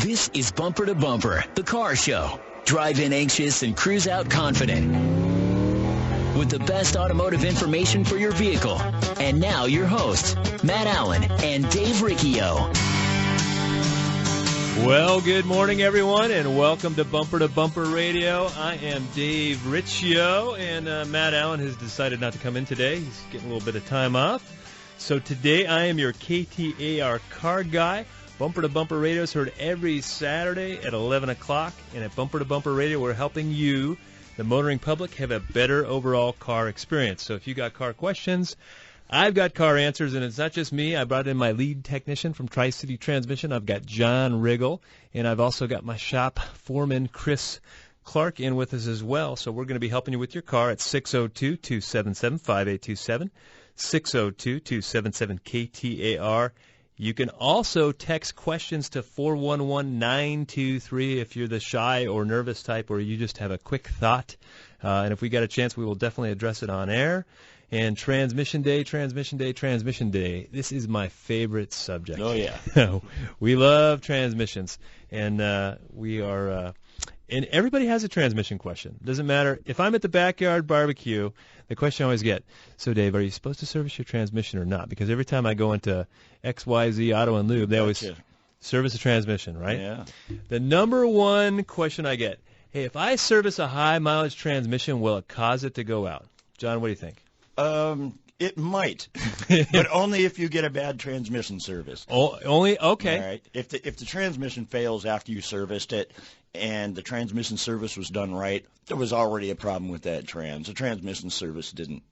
This is Bumper to Bumper, the car show. Drive in anxious and cruise out confident. With the best automotive information for your vehicle. And now your hosts, Matt Allen and Dave Riccio. Well, good morning, everyone, and welcome to Bumper Radio. I am Dave Riccio, and Matt Allen has decided not to come in today. He's getting a little bit of time off. So today I am your KTAR car guy. Bumper to Bumper Radio is heard every Saturday at 11 o'clock, and at Bumper to Bumper Radio, we're helping you, the motoring public, have a better overall car experience. So if you got car questions, I've got car answers, and it's not just me. I brought in my lead technician from Tri-City Transmission. I've got John Riggle, and I've also got my shop foreman, Chris Clark, in with us as well. So we're going to be helping you with your car at 602-277-5827, 602-277-KTAR. You can also text questions to 411-923 if you're the shy or nervous type or you just have a quick thought. And if we get a chance, we will definitely address it on air. And Transmission Day. This is my favorite subject. Oh, yeah. We love transmissions. And and everybody has a transmission question. Doesn't matter. If I'm at the backyard barbecue, the question I always get, so Dave, are you supposed to service your transmission or not? Because every time I go into XYZ Auto and Lube, they always service a transmission, right? Yeah. The number one question I get, hey, if I service a high mileage transmission, will it cause it to go out? John, what do you think? It might, but only if you get a bad transmission service. Oh, only? Okay. All right. If the transmission fails after you serviced it and the transmission service was done right, there was already a problem with that trans. The transmission service didn't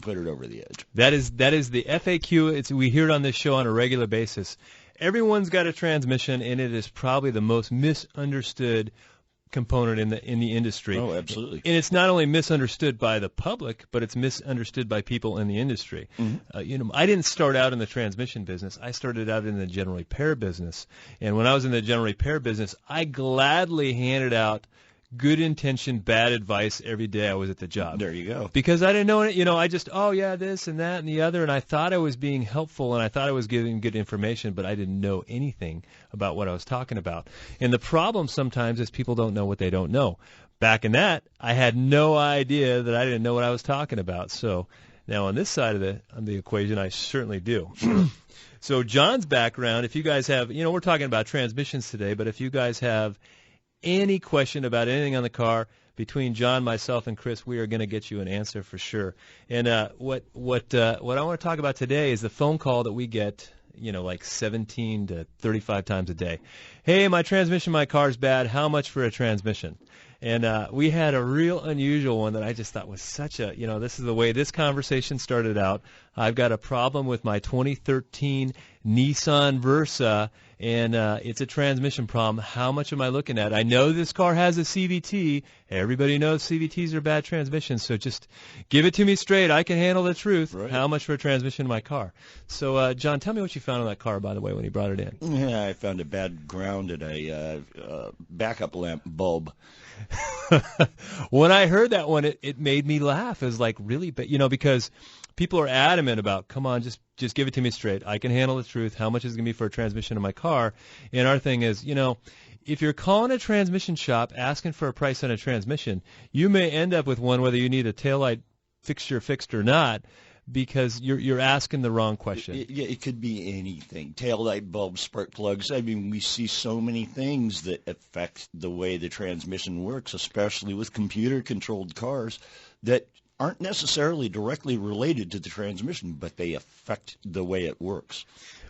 put it over the edge. That is the FAQ. We hear it on this show on a regular basis. Everyone's got a transmission, and it is probably the most misunderstood component in the industry. Oh, absolutely. And it's not only misunderstood by the public, but it's misunderstood by people in the industry. Mm-hmm. I didn't start out in the transmission business. I started out in the general repair business. And when I was in the general repair business, I gladly handed out good intention, bad advice every day I was at the job. There you go. Because I didn't know it. I just, this and that and the other, and I thought I was being helpful and I thought I was giving good information, but I didn't know anything about what I was talking about. And the problem sometimes is people don't know what they don't know. Back in that, I had no idea that I didn't know what I was talking about. So now on this side of the equation, I certainly do. So John's background, if you guys have, we're talking about transmissions today, but if you guys have any question about anything on the car, between John, myself, and Chris, we are going to get you an answer for sure. And what I want to talk about today is the phone call that we get, like 17 to 35 times a day. Hey, my transmission, my car's bad. How much for a transmission? And we had a real unusual one that I just thought was such a, this is the way this conversation started out. I've got a problem with my 2013 Nissan Versa, and it's a transmission problem. How much am I looking at? I know this car has a CVT. Everybody knows CVTs are bad transmissions, so just give it to me straight. I can handle the truth. Right. How much for a transmission in my car? So, John, tell me what you found on that car, by the way, when you brought it in. Yeah, I found a bad ground at a backup lamp bulb. When I heard that one, it made me laugh. It was like, really, but because people are adamant about, come on, just give it to me straight. I can handle the truth. How much is it going to be for a transmission in my car? And our thing is, if you're calling a transmission shop asking for a price on a transmission, you may end up with one whether you need a taillight fixture fixed or not, because you're asking the wrong question. It could be anything. Taillight bulbs, spark plugs. I mean, we see so many things that affect the way the transmission works, especially with computer-controlled cars, that aren't necessarily directly related to the transmission, but they affect the way it works.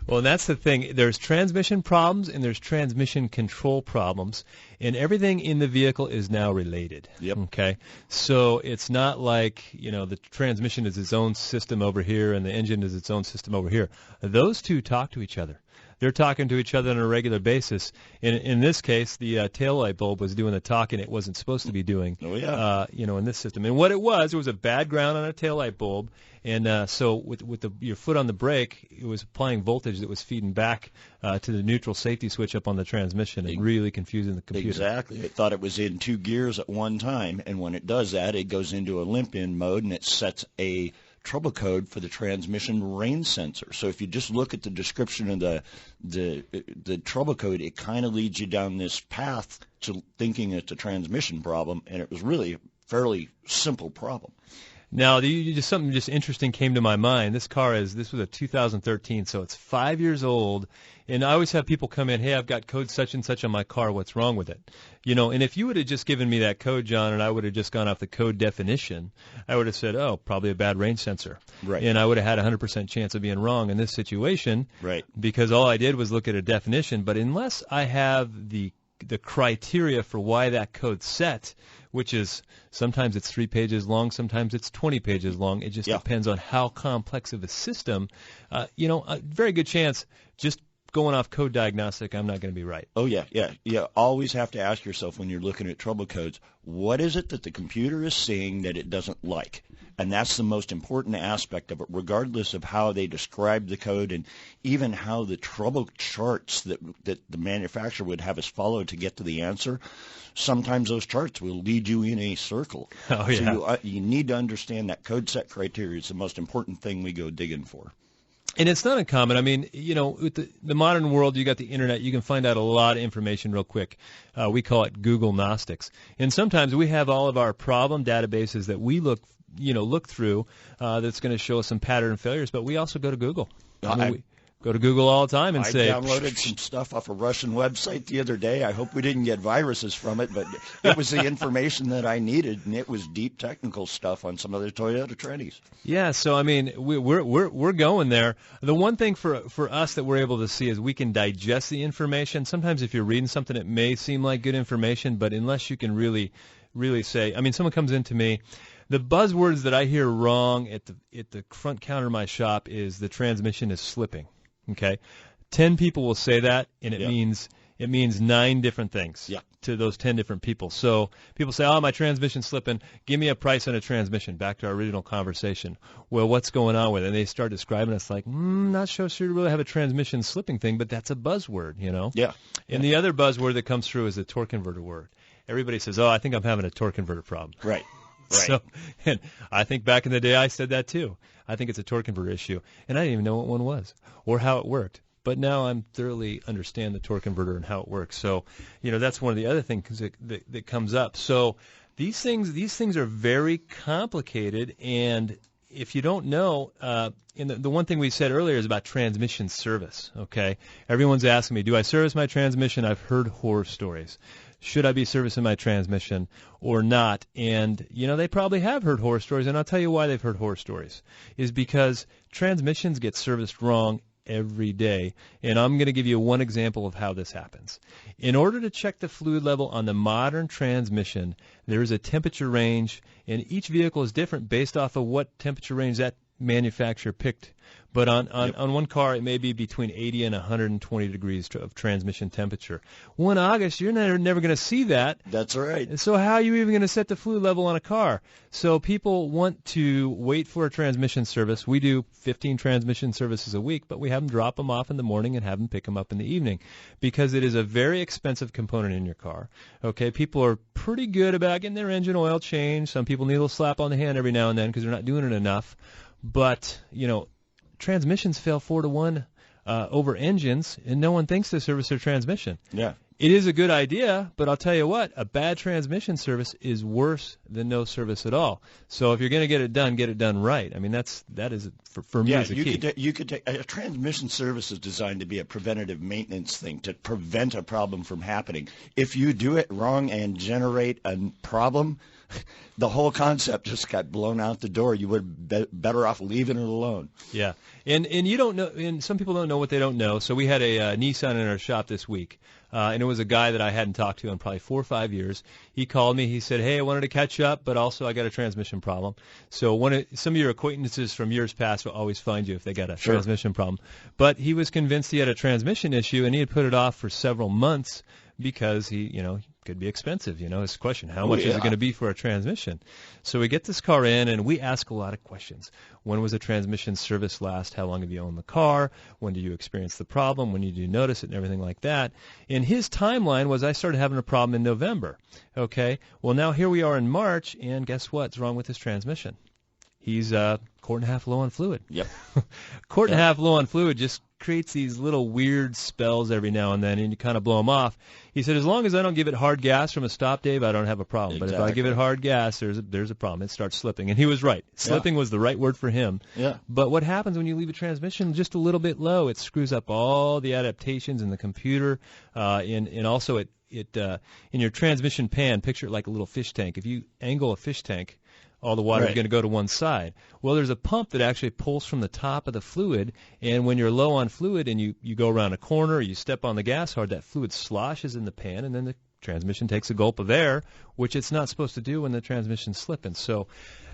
Well, and that's the thing. There's transmission problems and there's transmission control problems, and everything in the vehicle is now related. Yep. Okay? So it's not like, the transmission is its own system over here and the engine is its own system over here. Those two talk to each other. They're talking to each other on a regular basis. In this case, the taillight bulb was doing the talking it wasn't supposed to be doing. Oh, yeah. In this system. And what it was a bad ground on a taillight bulb, and so with your foot on the brake, it was applying voltage that was feeding back to the neutral safety switch up on the transmission and really confusing the computer. Exactly. It thought it was in two gears at one time, and when it does that, it goes into a limp-in mode, and it sets a trouble code for the transmission range sensor. So if you just look at the description of the trouble code, it kind of leads you down this path to thinking it's a transmission problem, and it was really a fairly simple problem. Now, something just interesting came to my mind. This was a 2013, so it's 5 years old. And I always have people come in, hey, I've got code such and such on my car. What's wrong with it? And if you would have just given me that code, John, and I would have just gone off the code definition, I would have said, oh, probably a bad range sensor. Right. And I would have had a 100% chance of being wrong in this situation. Right. Because all I did was look at a definition. But unless I have the criteria for why that code's set, which is sometimes it's 3 pages long, sometimes it's 20 pages long. It just depends on how complex of a system. A very good chance just going off code diagnostic, I'm not going to be right. Oh, yeah. Always have to ask yourself when you're looking at trouble codes, what is it that the computer is seeing that it doesn't like? And that's the most important aspect of it, regardless of how they describe the code and even how the trouble charts that the manufacturer would have us follow to get to the answer. Sometimes those charts will lead you in a circle. Oh, yeah. So you need to understand that code set criteria is the most important thing we go digging for. And it's not uncommon. I mean, with the modern world, you got the internet. You can find out a lot of information real quick. We call it Google Gnostics. And sometimes we have all of our problem databases that we look through that's going to show us some pattern failures. But we also go to Google. We go to Google all the time and say. I downloaded some stuff off a Russian website the other day. I hope we didn't get viruses from it, but it was the information that I needed, and it was deep technical stuff on some of the Toyota Trendies. Yeah, so I mean, we're going there. The one thing for us that we're able to see is we can digest the information. Sometimes if you're reading something, it may seem like good information, but unless you can really say, I mean, someone comes into me. The buzzwords that I hear wrong at the front counter of my shop is the transmission is slipping. Okay, 10 people will say that, and it means 9 different things to those 10 different people. So people say, "Oh, my transmission's slipping. Give me a price on a transmission." Back to our original conversation. Well, what's going on with it? And they start describing. It's like, not sure you really have a transmission slipping thing, but that's a buzzword, Yeah. And the other buzzword that comes through is the torque converter word. Everybody says, "Oh, I think I'm having a torque converter problem." Right. So, and I think back in the day I said that too. I think it's a torque converter issue, and I didn't even know what one was or how it worked. But now I'm thoroughly understand the torque converter and how it works. So, that's one of the other things that comes up. So these things are very complicated, and if you don't know, and the one thing we said earlier is about transmission service. Okay, everyone's asking me, do I service my transmission? I've heard horror stories. Should I be servicing my transmission or not? And, they probably have heard horror stories, and I'll tell you why they've heard horror stories, is because transmissions get serviced wrong every day. And I'm going to give you one example of how this happens. In order to check the fluid level on the modern transmission, there is a temperature range, and each vehicle is different based off of what temperature range that manufacturer picked. But on one car, it may be between 80 and 120 degrees of transmission temperature. Well, in August, you're never going to see that. That's right. So how are you even going to set the fluid level on a car? So people want to wait for a transmission service. We do 15 transmission services a week, but we have them drop them off in the morning and have them pick them up in the evening because it is a very expensive component in your car. Okay, people are pretty good about getting their engine oil changed. Some people need a little slap on the hand every now and then because they're not doing it enough. But, transmissions fail 4-to-1 over engines, and no one thinks to service their transmission. Yeah. It is a good idea, but I'll tell you what, a bad transmission service is worse than no service at all. So if you're going to get it done right. I mean, that is for me is a key. You could take a transmission service is designed to be a preventative maintenance thing to prevent a problem from happening. If you do it wrong and generate a problem, the whole concept just got blown out the door. You would be better off leaving it alone. Yeah, and you don't know, and some people don't know what they don't know. So we had a Nissan in our shop this week, and it was a guy that I hadn't talked to in probably 4 or 5 years. He called me. He said, "Hey, I wanted to catch up, but also I got a transmission problem." So some of your acquaintances from years past will always find you if they got a transmission problem. But he was convinced he had a transmission issue, and he had put it off for several months because he could be expensive. His question, how much is it going to be for a transmission? So we get this car in, and we ask a lot of questions. When was the transmission service last? How long have you owned the car? When did you experience the problem? When did you notice it and everything like that? And his timeline was I started having a problem in November. Okay, well, now here we are in March, and guess what's wrong with his transmission? he's quart and a half low on fluid. Yep. Quart and a half low on fluid just creates these little weird spells every now and then, and you kind of blow them off. He said, as long as I don't give it hard gas from a stop, Dave, I don't have a problem. Exactly. But if I give it hard gas, there's a problem. It starts slipping. And he was right. Slipping was the right word for him. Yeah. But what happens when you leave a transmission just a little bit low? It screws up all the adaptations in the computer, and also it in your transmission pan, picture it like a little fish tank. If you angle a fish tank, all the water is going to go to one side. Well, there's a pump that actually pulls from the top of the fluid, and when you're low on fluid and you go around a corner or you step on the gas hard, that fluid sloshes in the pan, and then the transmission takes a gulp of air, which it's not supposed to do when the transmission's slipping. So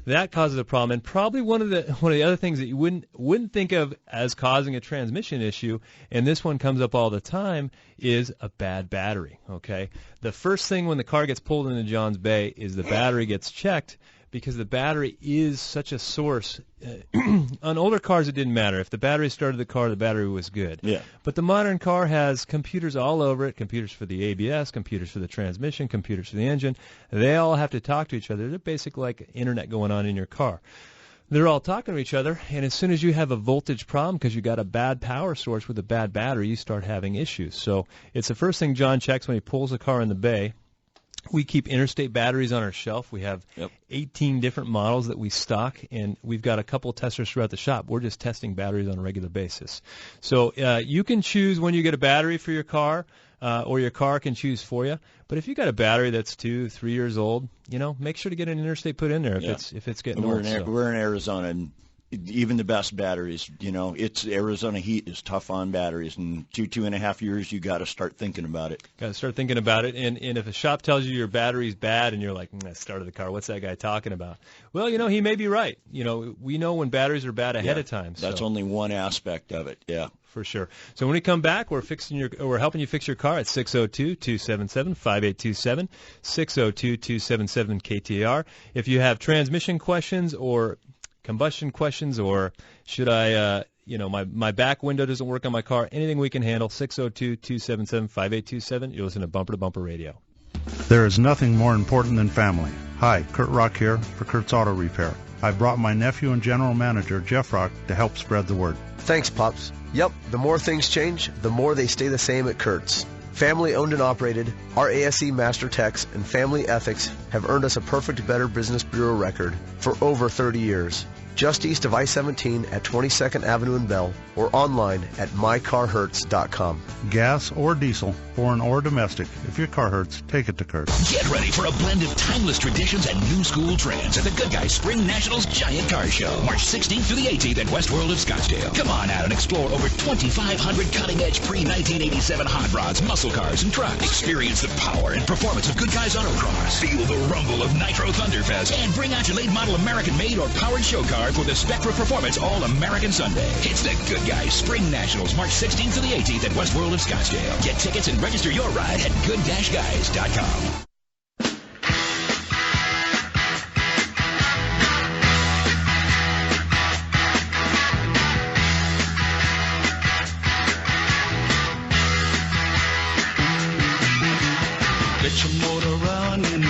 that causes a problem. And probably one of the other things that you wouldn't think of as causing a transmission issue, and this one comes up all the time, is a bad battery. Okay, the first thing when the car gets pulled into John's Bay is the battery gets checked, because the battery is such a source. On older cars, it didn't matter. If the battery started the car, the battery was good. Yeah. But the modern car has computers all over it, computers for the ABS, computers for the transmission, computers for the engine. They all have to talk to each other. They're basically like internet going on in your car. They're all talking to each other, and as soon as you have a voltage problem because you got a bad power source with a bad battery, you start having issues. So it's the first thing John checks when he pulls the car in the bay. We keep interstate batteries on our shelf. We have 18 different models that we stock, and we've got a couple of testers throughout the shop. We're just testing batteries on a regular basis. So you can choose when you get a battery for your car, or your car can choose for you. But if you got a battery that's 2-3 years old, make sure to get an interstate put in there if it's getting old. We're in Arizona, and even the best batteries, it's Arizona heat is tough on batteries, and 2.5 years, you got to start thinking about it. Got to start thinking about it, and if a shop tells you your battery's bad, and you're like, that started the car, what's that guy talking about? Well, he may be right. We know when batteries are bad ahead of time. That's only one aspect of it. Yeah. For sure. So when we come back, we're helping you fix your car at 602-277-5827, 602-277 KTAR. If you have transmission questions or combustion questions, or should I, my back window doesn't work on my car, anything we can handle, 602-277-5827. You're listening to Bumper to Bumper Radio. There is nothing more important than family. Hi, Kurt Rock here for Kurt's Auto Repair. I brought my nephew and general manager, Jeff Rock, to help spread the word. Thanks, Pops. Yep, the more things change, the more they stay the same at Kurt's. Family owned and operated, our ASE Master Techs and family ethics have earned us a Perfect Better Business Bureau record for over 30 years. Just east of I-17 at 22nd Avenue in Bell, or online at mycarhurts.com. Gas or diesel, foreign or domestic, if your car hurts, take it to Kurt's. Get ready for a blend of timeless traditions and new school trends at the Good Guys Spring Nationals Giant Car Show, March 16th through the 18th at West World of Scottsdale. Come on out and explore over 2,500 cutting-edge pre-1987 hot rods, muscle cars, and trucks. Experience the power and performance of Good Guys Autocross. Feel the rumble of Nitro Thunderfest. And bring out your late-model American-made or powered show car for the Spectra Performance All-American Sunday. It's the Good Guys Spring Nationals, March 16th to the 18th at West World of Scottsdale. Get tickets and register your ride at good-guys.com. Get your motor running.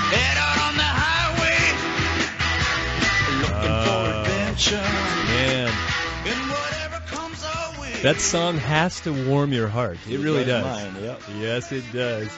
Head out on the highway. Looking for adventure. Man. And whatever comes our way. That song has to warm your heart. It really does. Mine, yep. Yes, it does.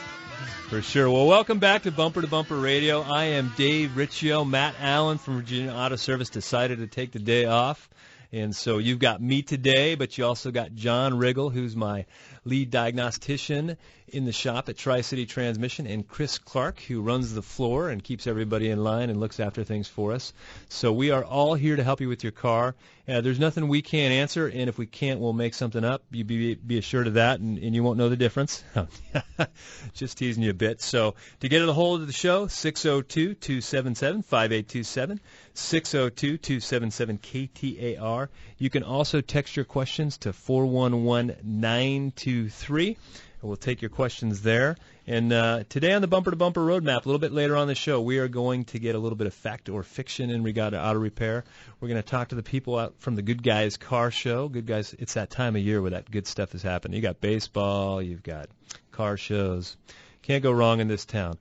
For sure. Well, welcome back to Bumper Radio. I am Dave Riccio. Matt Allen from Virginia Auto Service decided to take the day off. And so you've got me today, but you also got John Riggle, who's my lead diagnostician in the shop at Tri-City Transmission, and Chris Clark, who runs the floor and keeps everybody in line and looks after things for us. So we are all here to help you with your car. There's nothing we can't answer, and if we can't, we'll make something up. You be assured of that, and you won't know the difference. Just teasing you a bit. So to get a hold of the show, 602-277-5827, 602-277-KTAR. You can also text your questions to 411-923. We'll take your questions there. And today on the Bumper to Bumper Roadmap, a little bit later on the show, we are going to get a little bit of fact or fiction in regard to auto repair. We're going to talk to the people out from the Good Guys Car Show. Good Guys, it's that time of year where that good stuff is happening. You got baseball, you've got car shows. Can't go wrong in this town.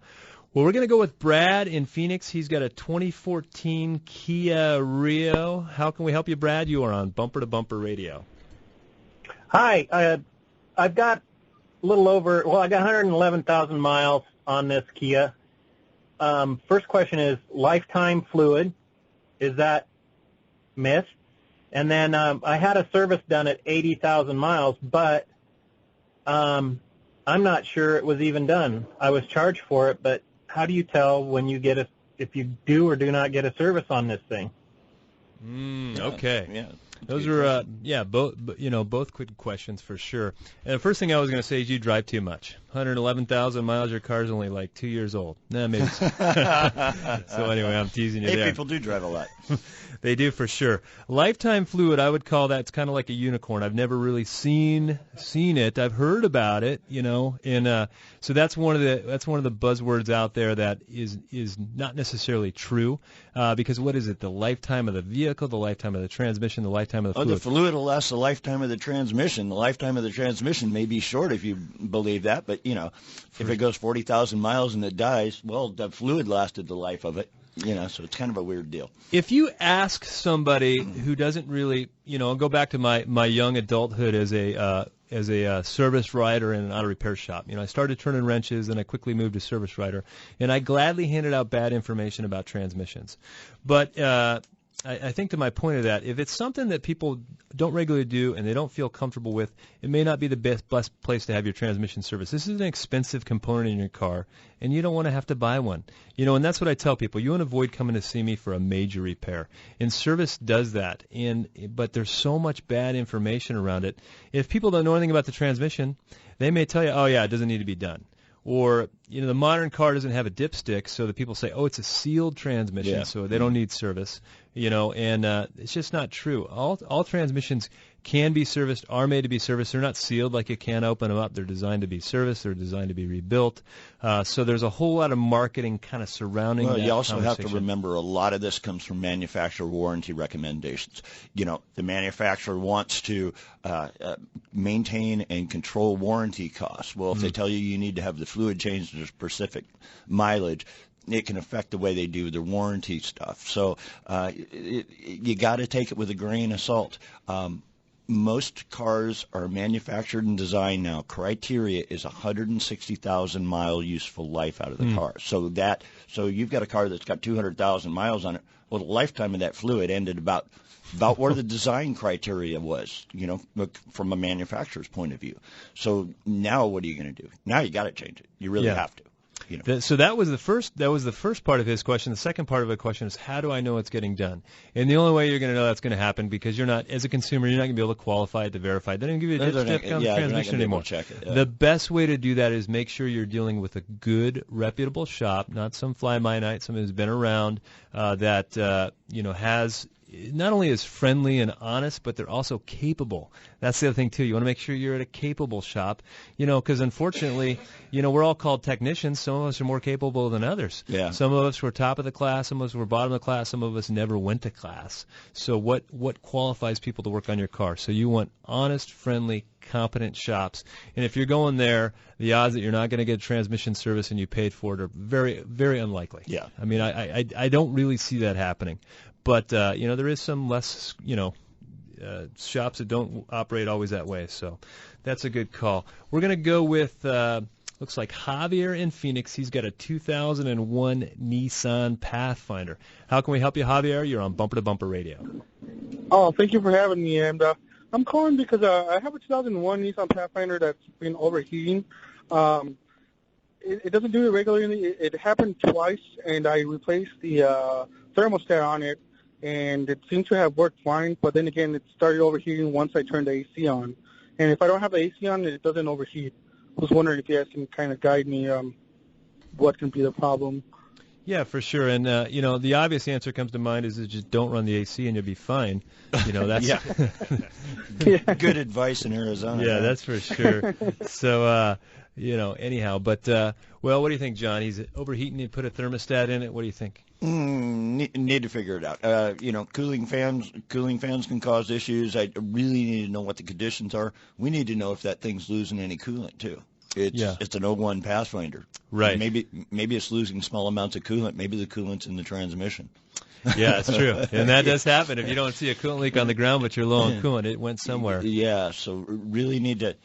Well, we're going to go with Brad in Phoenix. He's got a 2014 Kia Rio. How can we help you, Brad? You are on Bumper to Bumper Radio. Hi. I've got a little over, I got 111,000 miles on this Kia. First question is lifetime fluid. Is that missed? And then I had a service done at 80,000 miles, but I'm not sure it was even done. I was charged for it, but how do you tell when you get if you do or do not get a service on this thing? Okay. Yeah. Those are both quick questions for sure. And the first thing I was going to say is you drive too much. 111,000 miles. Your car's only like 2 years old. Nah, maybe. So anyway, I'm teasing you there. Hey, people do drive a lot. They do for sure. Lifetime fluid, I would call that. It's kind of like a unicorn. I've never really seen it. I've heard about it, and so that's one of the buzzwords out there that is not necessarily true, because what is it? The lifetime of the vehicle, the lifetime of the transmission, the lifetime of the fluid. The fluid will last the lifetime of the transmission. The lifetime of the transmission may be short if you believe that, but if it goes 40,000 miles and it dies, well, the fluid lasted the life of it. So it's kind of a weird deal. If you ask somebody who doesn't really, I'll go back to my young adulthood as a service writer in an auto repair shop. I started turning wrenches, and I quickly moved to service writer, and I gladly handed out bad information about transmissions. But I think to my point of that, if it's something that people don't regularly do and they don't feel comfortable with, it may not be the best place to have your transmission service. This is an expensive component in your car, and you don't want to have to buy one. And that's what I tell people. You want to avoid coming to see me for a major repair. And service does that. But there's so much bad information around it. If people don't know anything about the transmission, they may tell you, oh, yeah, it doesn't need to be done. Or, the modern car doesn't have a dipstick, so the people say, oh, it's a sealed transmission, so they don't need service. And it's just not true. All transmissions can be serviced, are made to be serviced. They're not sealed like you can't open them up. They're designed to be serviced. They're designed to be rebuilt. So there's a whole lot of marketing kind of surrounding that. Well, you also have to remember a lot of this comes from manufacturer warranty recommendations. The manufacturer wants to maintain and control warranty costs. Well, if they tell you need to have the fluid changed to a specific mileage, it can affect the way they do their warranty stuff. So you got to take it with a grain of salt. Most cars are manufactured and designed now. Criteria is 160,000 mile useful life out of the car. So you've got a car that's got 200,000 miles on it. Well, the lifetime of that fluid ended about where the design criteria was, from a manufacturer's point of view. So now what are you going to do? Now you got to change it. You really have to. So that was the first part of his question. The second part of the question is, how do I know it's getting done? And the only way you're going to know that's going to happen, because you're not, as a consumer, you're not going to be able to qualify it, to verify it. They don't give you a dipstick on the transmission anymore. Check it, The best way to do that is make sure you're dealing with a good, reputable shop, not some fly-by-night, someone who's been around, that has not only is friendly and honest, but they're also capable. That's the other thing, too. You want to make sure you're at a capable shop, because unfortunately, we're all called technicians. Some of us are more capable than others. Yeah. Some of us were top of the class. Some of us were bottom of the class. Some of us never went to class. So what qualifies people to work on your car? So you want honest, friendly, competent shops. And if you're going there, the odds that you're not going to get a transmission service and you paid for it are very, very unlikely. Yeah. I mean, I don't really see that happening. But, there is some less, shops that don't operate always that way. So that's a good call. We're going to go with, looks like Javier in Phoenix. He's got a 2001 Nissan Pathfinder. How can we help you, Javier? You're on Bumper to Bumper Radio. Oh, thank you for having me. And I'm calling because I have a 2001 Nissan Pathfinder that's been overheating. It doesn't do it regularly. It happened twice, and I replaced the thermostat on it, and it seemed to have worked fine, but then again, it started overheating once I turned the AC on. And if I don't have the AC on, it doesn't overheat. I was wondering if you guys can kind of guide me what can be the problem. Yeah, for sure. And, the obvious answer comes to mind is just don't run the AC and you'll be fine. That's good advice in Arizona. Yeah, that's for sure. So, anyhow. But, what do you think, John? He's overheating. You put a thermostat in it. What do you think? Need to figure it out. Cooling fans can cause issues. I really need to know what the conditions are. We need to know if that thing's losing any coolant too. It's an 01 Pathfinder. Right. Maybe it's losing small amounts of coolant. Maybe the coolant's in the transmission. Yeah, it's true. And that does happen. If you don't see a coolant leak on the ground, but you're low on coolant, it went somewhere. Yeah, so really need to,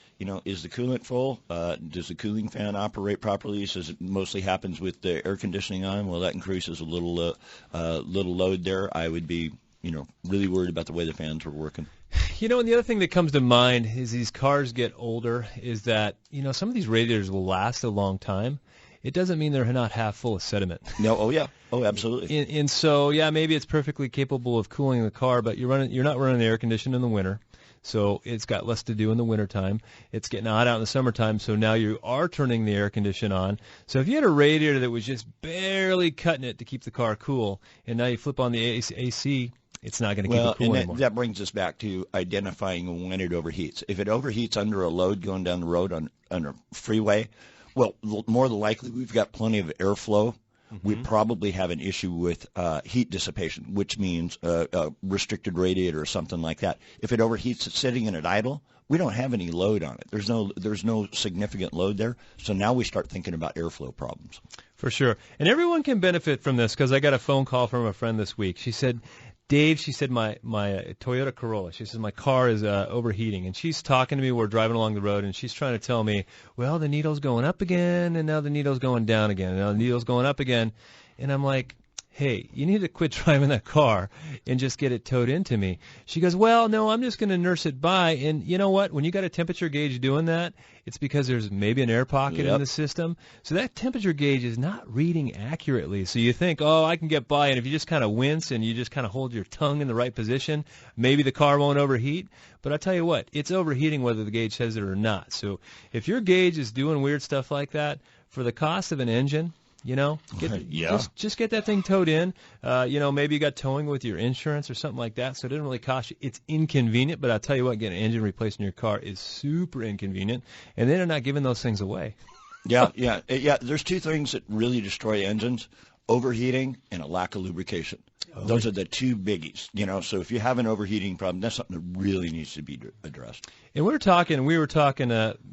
is the coolant full? Does the cooling fan operate properly? Says it mostly happens with the air conditioning on. Well, that increases a little load there. I would be, really worried about the way the fans were working. And the other thing that comes to mind is these cars get older is that, some of these radiators will last a long time. It doesn't mean they're not half full of sediment. No, oh yeah, oh absolutely. And so, maybe it's perfectly capable of cooling the car, but you're not running the air conditioner in the winter, so it's got less to do in the wintertime. It's getting hot out in the summertime, so now you are turning the air conditioner on. So if you had a radiator that was just barely cutting it to keep the car cool, and now you flip on the AC, it's not going to keep it cool anymore. That brings us back to identifying when it overheats. If it overheats under a load going down the road on a freeway, well, more than likely, we've got plenty of airflow. Mm-hmm. We probably have an issue with heat dissipation, which means a restricted radiator or something like that. If it overheats, it's sitting in at idle. We don't have any load on it. There's no significant load there. So now we start thinking about airflow problems. For sure. And everyone can benefit from this because I got a phone call from a friend this week. She said, Dave, she said, my Toyota Corolla, she says, my car is overheating. And she's talking to me. We're driving along the road, and she's trying to tell me, well, the needle's going up again, and now the needle's going down again, and now the needle's going up again. And I'm like, hey, you need to quit driving that car and just get it towed into me. She goes, well, no, I'm just going to nurse it by. And you know what? When you got a temperature gauge doing that, it's because there's maybe an air pocket in the system. So that temperature gauge is not reading accurately. So you think, oh, I can get by. And if you just kind of wince and you just kind of hold your tongue in the right position, maybe the car won't overheat. But I tell you what, it's overheating whether the gauge says it or not. So if your gauge is doing weird stuff like that, for the cost of an engine, just get that thing towed in. Maybe you got towing with your insurance or something like that, so it doesn't really cost you. It's inconvenient, but I'll tell you what, getting an engine replaced in your car is super inconvenient, and they're not giving those things away. Yeah. There's two things that really destroy engines: overheating and a lack of lubrication. Those are the two biggies, So if you have an overheating problem, that's something that really needs to be addressed. And we were talking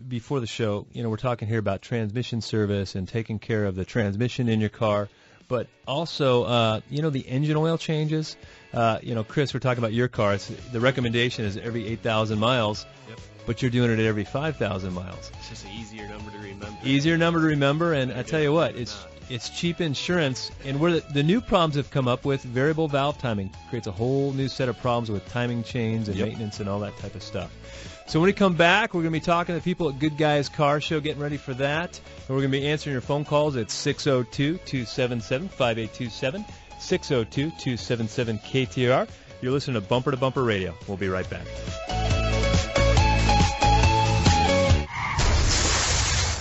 before the show, we're talking here about transmission service and taking care of the transmission in your car, but also, the engine oil changes. Chris, we're talking about your car. The recommendation is every 8,000 miles. Yep. But you're doing it at every 5,000 miles. It's just an easier number to remember. Easier number to remember, and I tell you what, it's cheap insurance, and where the new problems have come up with variable valve timing creates a whole new set of problems with timing chains and maintenance and all that type of stuff. So when we come back, we're going to be talking to people at Good Guys Car Show, getting ready for that, and we're going to be answering your phone calls at 602-277-5827, 602-277-KTAR. You're listening to Bumper to Bumper Radio. We'll be right back.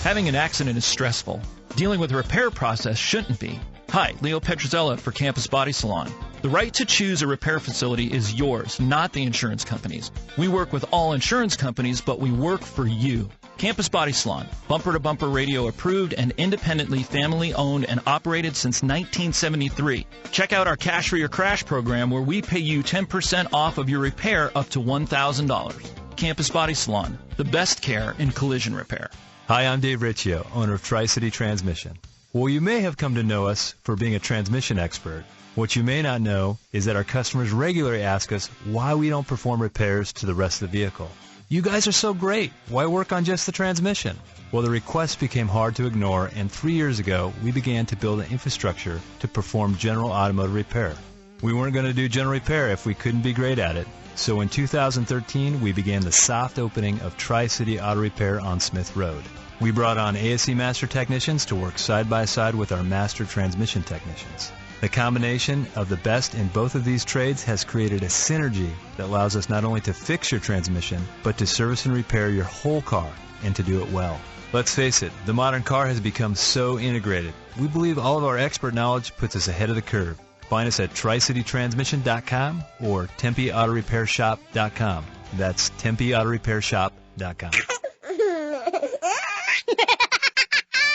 Having an accident is stressful. Dealing with a repair process shouldn't be. Hi, Leo Petrozella for Campus Body Salon. The right to choose a repair facility is yours, not the insurance company's. We work with all insurance companies, but we work for you. Campus Body Salon, Bumper to Bumper Radio approved and independently family owned and operated since 1973. Check out our Cash for Your Crash program where we pay you 10% off of your repair up to $1,000. Campus Body Salon, the best care in collision repair. Hi, I'm Dave Riccio, owner of Tri-City Transmission. Well, you may have come to know us for being a transmission expert. What you may not know is that our customers regularly ask us why we don't perform repairs to the rest of the vehicle. You guys are so great. Why work on just the transmission? Well, the requests became hard to ignore, and 3 years ago, we began to build an infrastructure to perform general automotive repair. We weren't going to do general repair if we couldn't be great at it. So in 2013, we began the soft opening of Tri-City Auto Repair on Smith Road. We brought on ASE Master Technicians to work side by side with our Master Transmission Technicians. The combination of the best in both of these trades has created a synergy that allows us not only to fix your transmission, but to service and repair your whole car, and to do it well. Let's face it, the modern car has become so integrated. We believe all of our expert knowledge puts us ahead of the curve. Find us at TriCityTransmission.com or TempeAutoRepairShop.com. That's TempeAutoRepairShop.com.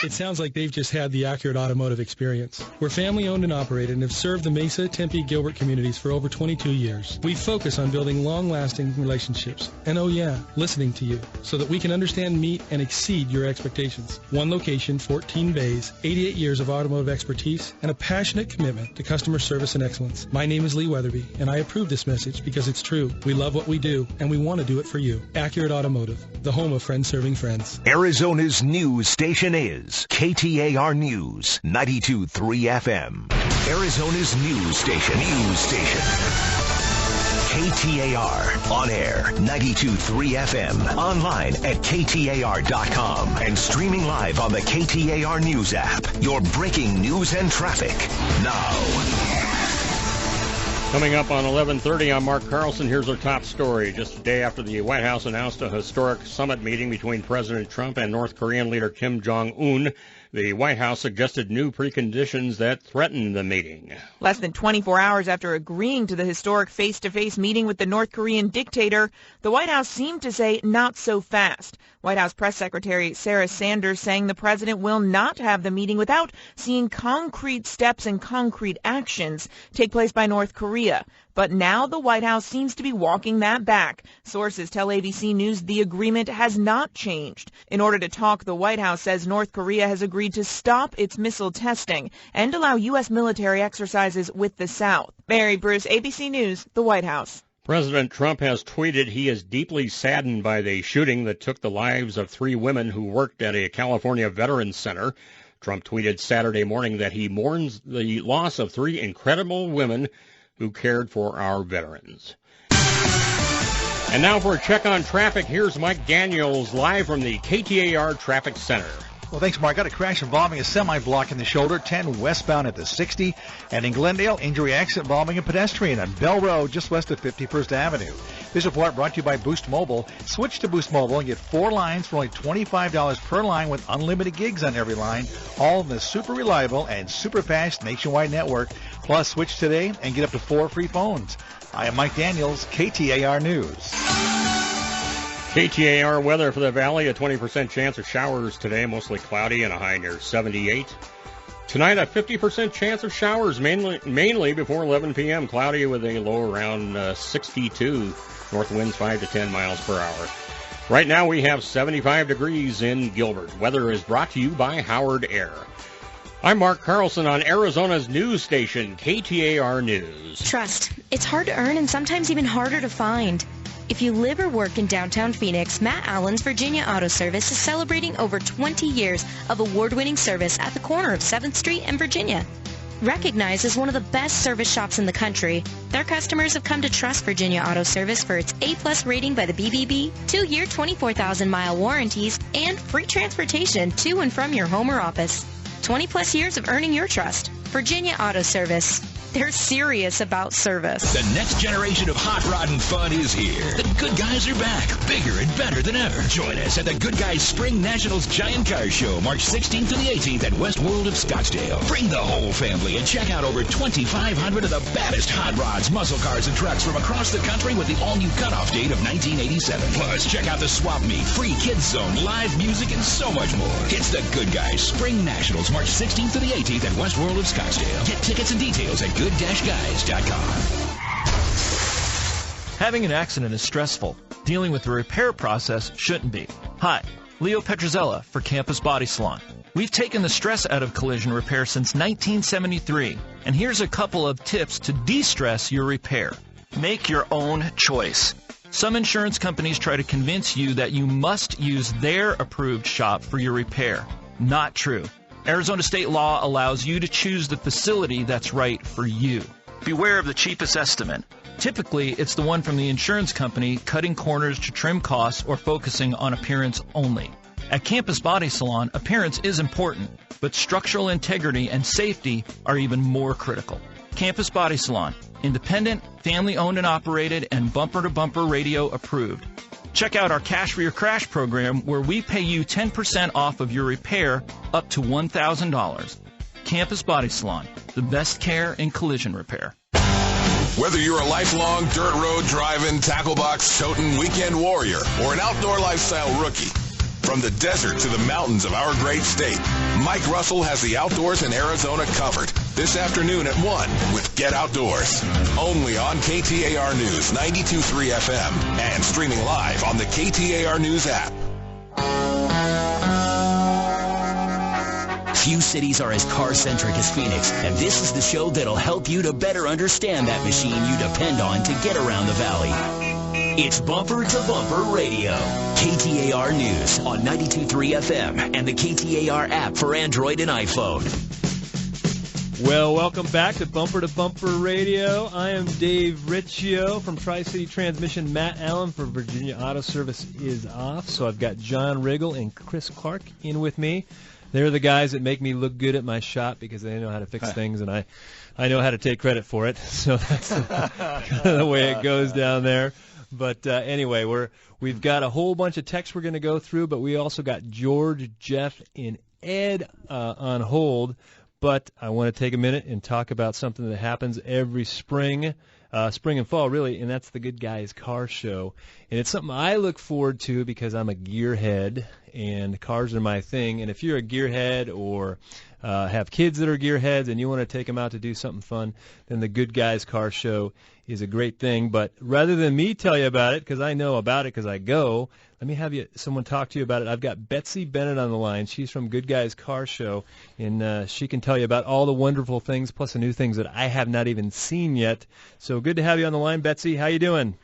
It sounds like they've just had the accurate automotive experience. We're family owned and operated and have served the Mesa, Tempe, Gilbert communities for over 22 years. We focus on building long-lasting relationships and, oh yeah, listening to you so that we can understand, meet, and exceed your expectations. One location, 14 bays, 88 years of automotive expertise, and a passionate commitment to customer service and excellence. My name is Lee Weatherby, and I approve this message because it's true. We love what we do, and we want to do it for you. Accurate Automotive, the home of friends serving friends. Arizona's news station is KTAR News, 92.3 FM. Arizona's news station. KTAR, on air, 92.3 FM, online at KTAR.com, and streaming live on the KTAR News app. Your breaking news and traffic, now. Coming up on 11:30, I'm Mark Carlson. Here's our top story. Just a day after the White House announced a historic summit meeting between President Trump and North Korean leader Kim Jong-un, the White House suggested new preconditions that threaten the meeting. Less than 24 hours after agreeing to the historic face-to-face meeting with the North Korean dictator, the White House seemed to say not so fast. White House Press Secretary Sarah Sanders saying the president will not have the meeting without seeing concrete steps and concrete actions take place by North Korea. But now the White House seems to be walking that back. Sources tell ABC News the agreement has not changed. In order to talk, the White House says North Korea has agreed to stop its missile testing and allow U.S. military exercises with the South. Mary Bruce, ABC News, the White House. President Trump has tweeted he is deeply saddened by the shooting that took the lives of 3 women who worked at a California Veterans Center. Trump tweeted Saturday morning that he mourns the loss of 3 incredible women who cared for our veterans. And now for a check on traffic, here's Mike Daniels live from the KTAR Traffic Center. Well, thanks, Mark. Got a crash involving a semi-block in the shoulder, 10 westbound at the 60. And in Glendale, injury accident involving a pedestrian on Bell Road, just west of 51st Avenue. This report brought to you by Boost Mobile. Switch to Boost Mobile and get 4 lines for only $25 per line with unlimited gigs on every line, all in the super reliable and super fast nationwide network. Plus, switch today and get up to 4 free phones. I am Mike Daniels, KTAR News. KTAR weather for the valley, a 20% chance of showers today, mostly cloudy and a high near 78. Tonight, a 50% chance of showers, mainly before 11 p.m. Cloudy with a low around 62. North winds 5 to 10 miles per hour. Right now, we have 75 degrees in Gilbert. Weather is brought to you by Howard Air. I'm Mark Carlson on Arizona's news station, KTAR News. Trust. It's hard to earn and sometimes even harder to find. If you live or work in downtown Phoenix, Matt Allen's Virginia Auto Service is celebrating over 20 years of award-winning service at the corner of 7th Street and Virginia. Recognized as one of the best service shops in the country, their customers have come to trust Virginia Auto Service for its A+ rating by the BBB, 2-year 24,000-mile warranties, and free transportation to and from your home or office. 20+ years of earning your trust. Virginia Auto Service. They're serious about service. The next generation of hot rod and fun is here. The Good Guys are back, bigger and better than ever. Join us at the Good Guys Spring Nationals Giant Car Show, March 16th to the 18th at West World of Scottsdale. Bring the whole family and check out over 2,500 of the baddest hot rods, muscle cars, and trucks from across the country with the all-new cutoff date of 1987. Plus, check out the swap meet, free kids zone, live music, and so much more. It's the Good Guys Spring Nationals, March 16th to the 18th at West World of Scottsdale. Get tickets and details at good-guys.com. Having an accident is stressful. Dealing with the repair process shouldn't be. Hi, Leo Petrozella for Campus Body Salon. We've taken the stress out of collision repair since 1973, and here's a couple of tips to de-stress your repair. Make your own choice. Some insurance companies try to convince you that you must use their approved shop for your repair. Not true. Arizona state law allows you to choose the facility that's right for you. Beware of the cheapest estimate. Typically, it's the one from the insurance company cutting corners to trim costs or focusing on appearance only. At Campus Body Salon, appearance is important, but structural integrity and safety are even more critical. Campus Body Salon, independent, family-owned and operated, and bumper-to-bumper radio approved. Check out our Cash for Your Crash program where we pay you 10% off of your repair up to $1,000. Campus Body Salon, the best care in collision repair. Whether you're a lifelong dirt road driving, tackle box toting weekend warrior or an outdoor lifestyle rookie, From the desert to the mountains of our great state, Mike Russell has the outdoors in Arizona covered. This afternoon at 1 with Get Outdoors. Only on KTAR News 92.3 FM and streaming live on the KTAR News app. Few cities are as car-centric as Phoenix, and this is the show that'll help you to better understand that machine you depend on to get around the valley. It's Bumper to Bumper Radio. KTAR News on 92.3 FM and the KTAR app for Android and iPhone. Well, welcome back to Bumper Radio. I am Dave Riccio from Tri-City Transmission. Matt Allen for Virginia Auto Service is off, so I've got John Riggle and Chris Clark in with me. They're the guys that make me look good at my shop because they know how to fix things, and I know how to take credit for it. So that's kind of the way it goes down there. But anyway, we've got a whole bunch of texts we're going to go through, but we also got George, Jeff, and Ed on hold. But I want to take a minute and talk about something that happens every spring and fall, really, and that's the Good Guys Car Show. And it's something I look forward to because I'm a gearhead, and cars are my thing. And if you're a gearhead or have kids that are gearheads and you want to take them out to do something fun, then the Good Guys Car Show is a great thing. But rather than me tell you about it, because I know about it because I go, let me have someone talk to you about it. I've got Betsy Bennett on the line. She's from Good Guys Car Show, and she can tell you about all the wonderful things, plus the new things that I have not even seen yet. So good to have you on the line, Betsy. How you doing?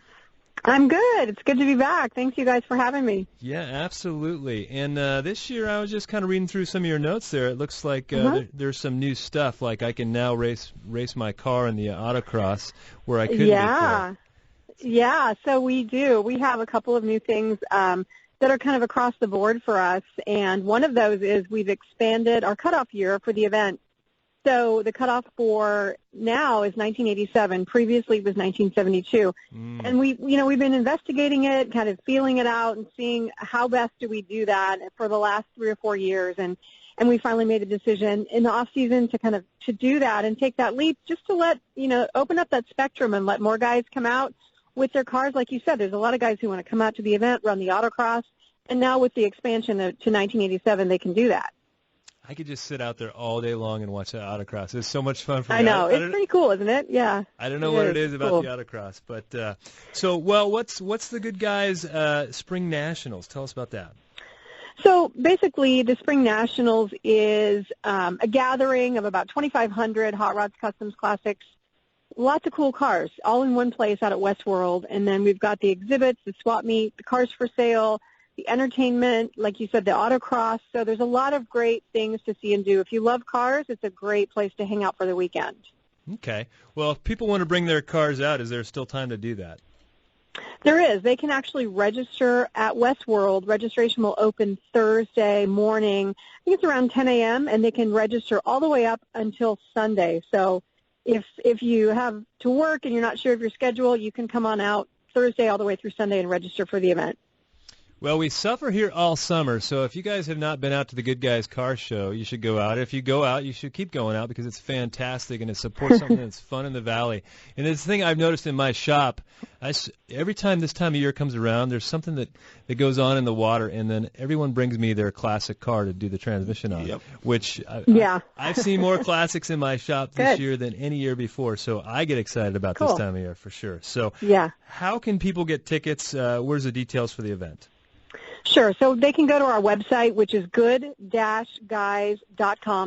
I'm good. It's good to be back. Thanks, you guys, for having me. Yeah, absolutely. And this year I was just kind of reading through some of your notes there. It looks like there's some new stuff, like I can now race my car in the autocross where I couldn't before. Yeah, so we do. We have a couple of new things that are kind of across the board for us, and one of those is we've expanded our cutoff year for the event. So the cutoff for now is 1987. Previously it was 1972. And we've been investigating it, kind of feeling it out and seeing how best do we do that for the last 3 or 4 years. And we finally made a decision in the off season to do that and take that leap, just to let, open up that spectrum and let more guys come out with their cars. Like you said, there's a lot of guys who want to come out to the event, run the autocross, and now with the expansion to 1987, they can do that. I could just sit out there all day long and watch that autocross. It's so much fun for me. I know. It's pretty cool, isn't it? Yeah. I don't know what it is about the autocross. But what's the Good Guys Spring Nationals? Tell us about that. So basically, the Spring Nationals is a gathering of about 2,500 Hot Rods Customs Classics. Lots of cool cars, all in one place out at Westworld. And then we've got the exhibits, the swap meet, the cars for sale, the entertainment, like you said, the autocross. So there's a lot of great things to see and do. If you love cars, it's a great place to hang out for the weekend. Okay. Well, if people want to bring their cars out, is there still time to do that? There is. They can actually register at Westworld. Registration will open Thursday morning. I think it's around 10 a.m., and they can register all the way up until Sunday. So if you have to work and you're not sure of your schedule, you can come on out Thursday all the way through Sunday and register for the event. Well, we suffer here all summer, so if you guys have not been out to the Good Guys Car Show, you should go out. If you go out, you should keep going out because it's fantastic and it supports something that's fun in the valley. And it's the thing I've noticed in my shop, every time this time of year comes around, there's something that goes on in the water, and then everyone brings me their classic car to do the transmission on, which I've seen more classics in my shop this year than any year before, so I get excited about this time of year for sure. So how can people get tickets? Where's the details for the event? Sure. So they can go to our website, which is good-guys.com.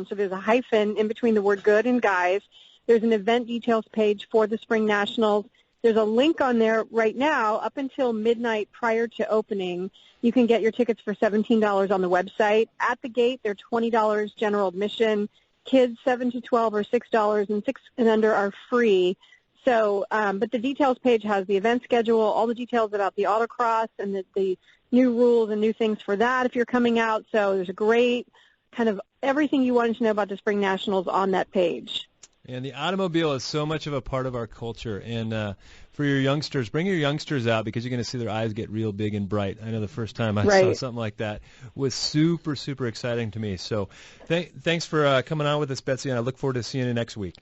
So there's a hyphen in between the word good and guys. There's an event details page for the Spring Nationals. There's a link on there right now up until midnight prior to opening. You can get your tickets for $17 on the website. At the gate, they're $20 general admission. Kids 7 to 12 are $6, and 6 and under are free. So, but the details page has the event schedule, all the details about the autocross and the new rules and new things for that if you're coming out. So there's a great kind of everything you wanted to know about the Spring Nationals on that page. And the automobile is so much of a part of our culture. And for your youngsters, bring your youngsters out because you're going to see their eyes get real big and bright. I know the first time I saw something like that was super, super exciting to me. So thanks for coming on with us, Betsy, and I look forward to seeing you next week.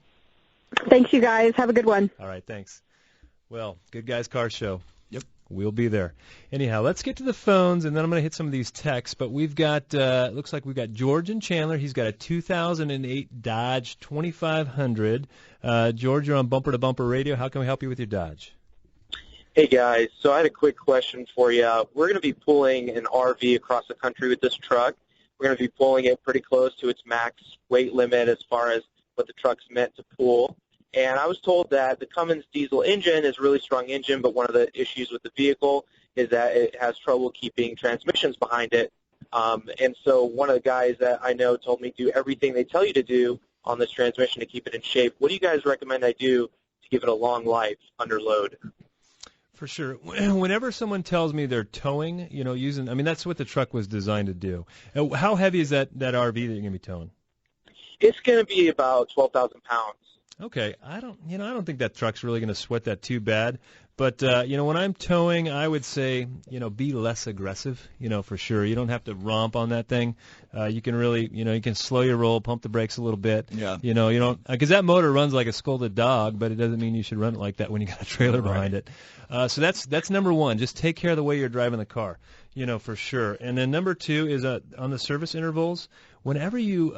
Thanks, you guys. Have a good one. All right, thanks. Well, Good Guys Car Show. Yep. We'll be there. Anyhow, let's get to the phones, and then I'm going to hit some of these texts. But we've got, looks like we've got George and Chandler. He's got a 2008 Dodge 2500. George, you're on Bumper to Bumper Radio. How can we help you with your Dodge? Hey, guys. So I had a quick question for you. We're going to be pulling an RV across the country with this truck. We're going to be pulling it pretty close to its max weight limit as far as what the truck's meant to pull. And I was told that the Cummins diesel engine is a really strong engine, but one of the issues with the vehicle is that it has trouble keeping transmissions behind it. And so one of the guys that I know told me do everything they tell you to do on this transmission to keep it in shape. What do you guys recommend I do to give it a long life under load? For sure. Whenever someone tells me they're towing, that's what the truck was designed to do. How heavy is that RV that you're going to be towing? It's going to be about 12,000 pounds. Okay, I don't think that truck's really going to sweat that too bad. But when I'm towing, I would say, be less aggressive. For sure. You don't have to romp on that thing. You can really, you can slow your roll, pump the brakes a little bit. Yeah. You don't, because that motor runs like a scolded dog, but it doesn't mean you should run it like that when you got a trailer behind it. So that's number one. Just take care of the way you're driving the car. For sure. And then number two is on the service intervals. Whenever you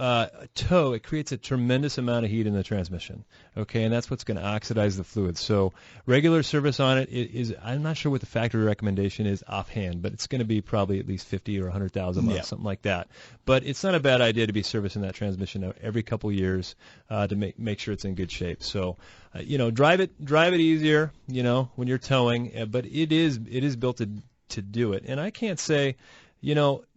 tow, it creates a tremendous amount of heat in the transmission, okay, and that's what's going to oxidize the fluid. So regular service on it is, I'm not sure what the factory recommendation is offhand, but it's going to be probably at least 50 or 100,000 miles, something like that. But it's not a bad idea to be servicing that transmission every couple years to make sure it's in good shape. So, drive it easier, when you're towing, but it is built to do it. And I can't say,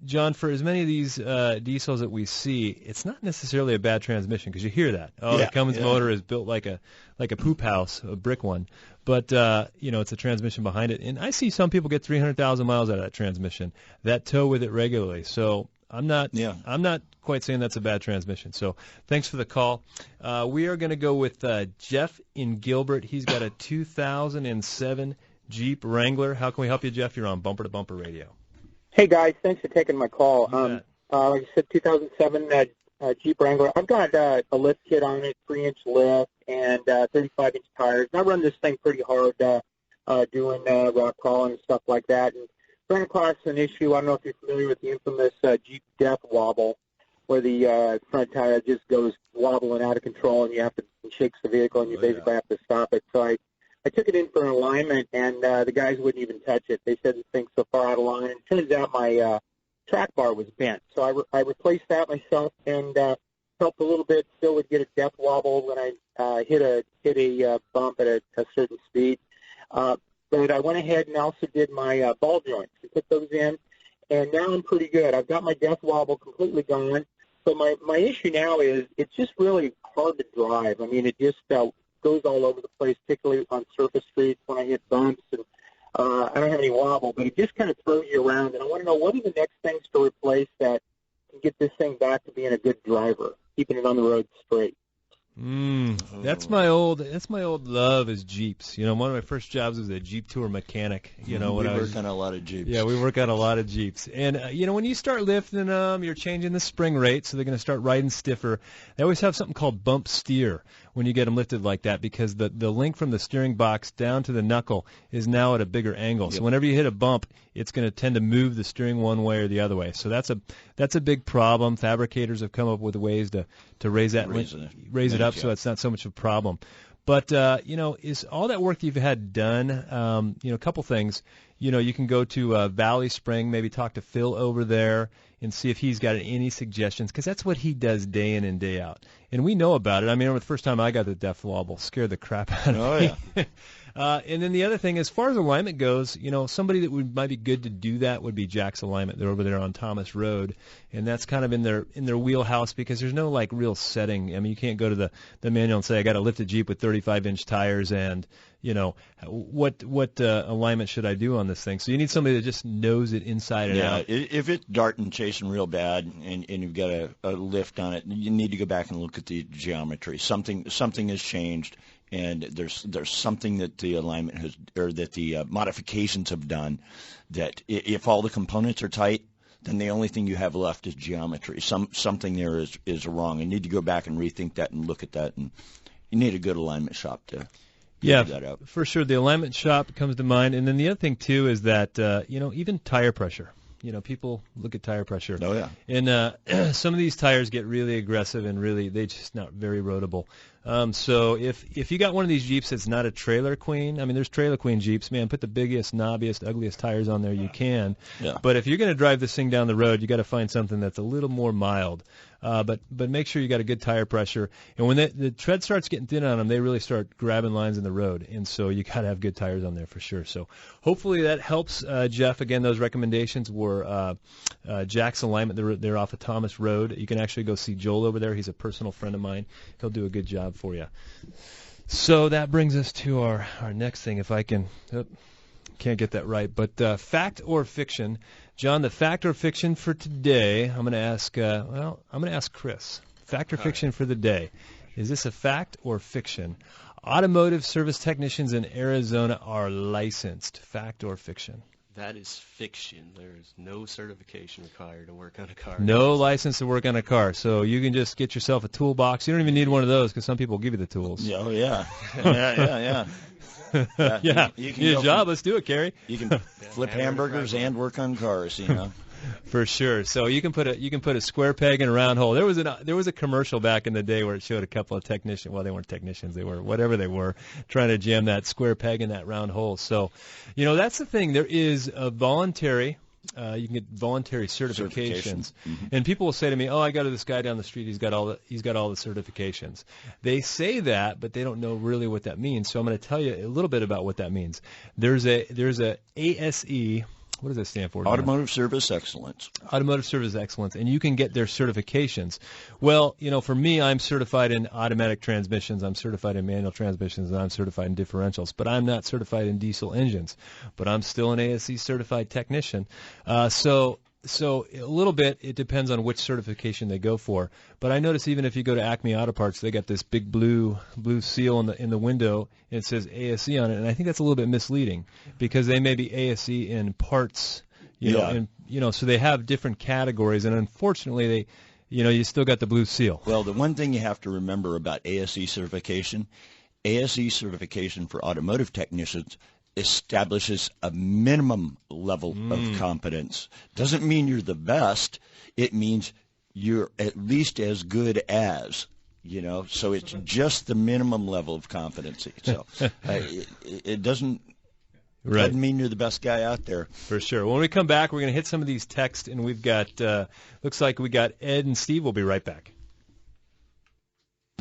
John, for as many of these diesels that we see, it's not necessarily a bad transmission because you hear that. The Cummins motor is built like a poop house, a brick one. But, it's a transmission behind it. And I see some people get 300,000 miles out of that transmission that tow with it regularly. So I'm not quite saying that's a bad transmission. So thanks for the call. We are going to go with Jeff in Gilbert. He's got a 2007 Jeep Wrangler. How can we help you, Jeff? You're on Bumper to Bumper Radio. Hey, guys. Thanks for taking my call. Like I said, 2007 Jeep Wrangler. I've got a lift kit on it, 3-inch lift, and 35-inch tires. And I run this thing pretty hard doing rock crawling and stuff like that. And ran across an issue. I don't know if you're familiar with the infamous Jeep death wobble, where the front tire just goes wobbling out of control, and you have to shakes the vehicle, and you basically have to stop it. So I took it in for an alignment, and the guys wouldn't even touch it. They said the thing's so far out of line. And it turns out my track bar was bent. So I replaced that myself and helped a little bit. Still would get a death wobble when I hit a bump at a certain speed. But I went ahead and also did my ball joints and put those in, and now I'm pretty good. I've got my death wobble completely gone. So my issue now is it's just really hard to drive. I mean, it just goes all over the place, particularly on surface streets when I hit bumps. And I don't have any wobble, but it just kind of throws you around. And I want to know, what are the next things to replace that can get this thing back to being a good driver, keeping it on the road straight? That's my old love is Jeeps. One of my first jobs was a Jeep tour mechanic. We work on a lot of Jeeps. Yeah, we work on a lot of Jeeps. And, when you start lifting them, you're changing the spring rate, so they're going to start riding stiffer. They always have something called bump steer when you get them lifted like that, because the link from the steering box down to the knuckle is now at a bigger angle. Yep. So whenever you hit a bump, it's going to tend to move the steering one way or the other way. So that's a big problem. Fabricators have come up with ways to raise that raise it up so it's not so much of a problem. But is all that work that you've had done? A couple things. You can go to Valley Spring, maybe talk to Phil over there and see if he's got any suggestions, because that's what he does day in and day out. And we know about it. I mean, the first time I got the death wobble, scared the crap out of me. Yeah. And then the other thing, as far as alignment goes, somebody that might be good to do that would be Jack's Alignment. They're over there on Thomas Road, and that's kind of in their wheelhouse, because there's no real setting. I mean, you can't go to the manual and say, I got to lift a Jeep with 35-inch tires, and what alignment should I do on this thing? So you need somebody that just knows it inside and out. If it's darting, chasing real bad, and you've got a lift on it, you need to go back and look at the geometry. Something has changed, and there's something that the alignment has, or that the modifications have done, that if all the components are tight, then the only thing you have left is geometry. Something there is wrong. You need to go back and rethink that and look at that, and you need a good alignment shop to Yeah, that out. for sure. The alignment shop comes to mind. And then the other thing, too, is that, even tire pressure. People look at tire pressure. Oh, yeah. And some of these tires get really aggressive and they're just not very roadable. So if you got one of these Jeeps that's not a trailer queen, there's trailer queen Jeeps, man, put the biggest, knobbiest, ugliest tires on there you can. Yeah. But if you're going to drive this thing down the road, you got to find something that's a little more mild. But make sure you got a good tire pressure. And when the tread starts getting thin on them, they really start grabbing lines in the road. And so you got to have good tires on there for sure. So hopefully that helps, Jeff. Again, those recommendations were Jack's Alignment. They're off of Thomas Road. You can actually go see Joel over there. He's a personal friend of mine. He'll do a good job for you. So that brings us to our next thing. If I can, can't get that right. But fact or fiction. John, the fact or fiction for today, I'm going to ask Chris. Fact or fiction for the day. Is this a fact or fiction? Automotive service technicians in Arizona are licensed. Fact or fiction? That is fiction. There is no certification required to work on a car. No license to work on a car. So you can just get yourself a toolbox. You don't even need one of those because some people give you the tools. Yeah, oh, yeah. Yeah. Yeah, you need a job. Let's do it, Kerry. You can flip hamburgers and work on cars, For sure. So you can put a square peg in a round hole. There was a commercial back in the day where it showed a couple of technicians. Well, they weren't technicians. They were whatever they were, trying to jam that square peg in that round hole. So, that's the thing. There is a voluntary. You can get voluntary certifications, and people will say to me, "Oh, I go to this guy down the street. He's got all the certifications." They say that, but they don't know really what that means. So I'm going to tell you a little bit about what that means. There's a ASE. What does that stand for? Automotive Service Excellence. Automotive Service Excellence, and you can get their certifications. Well, for me, I'm certified in automatic transmissions, I'm certified in manual transmissions, and I'm certified in differentials, but I'm not certified in diesel engines. But I'm still an ASE certified technician. So a little bit, it depends on which certification they go for. But I notice even if you go to Acme Auto Parts, they got this big blue seal in the window, and it says ASE on it, and I think that's a little bit misleading because they may be ASE in parts, so they have different categories, and unfortunately you still got the blue seal. Well, the one thing you have to remember about ASE certification for automotive technicians establishes a minimum level of competence. Doesn't mean you're the best. It means you're at least as good as, so it's just the minimum level of competency. So it doesn't mean you're the best guy out there. For sure. When we come back, we're going to hit some of these texts, and we've got, looks like we got Ed and Steve. We'll be right back.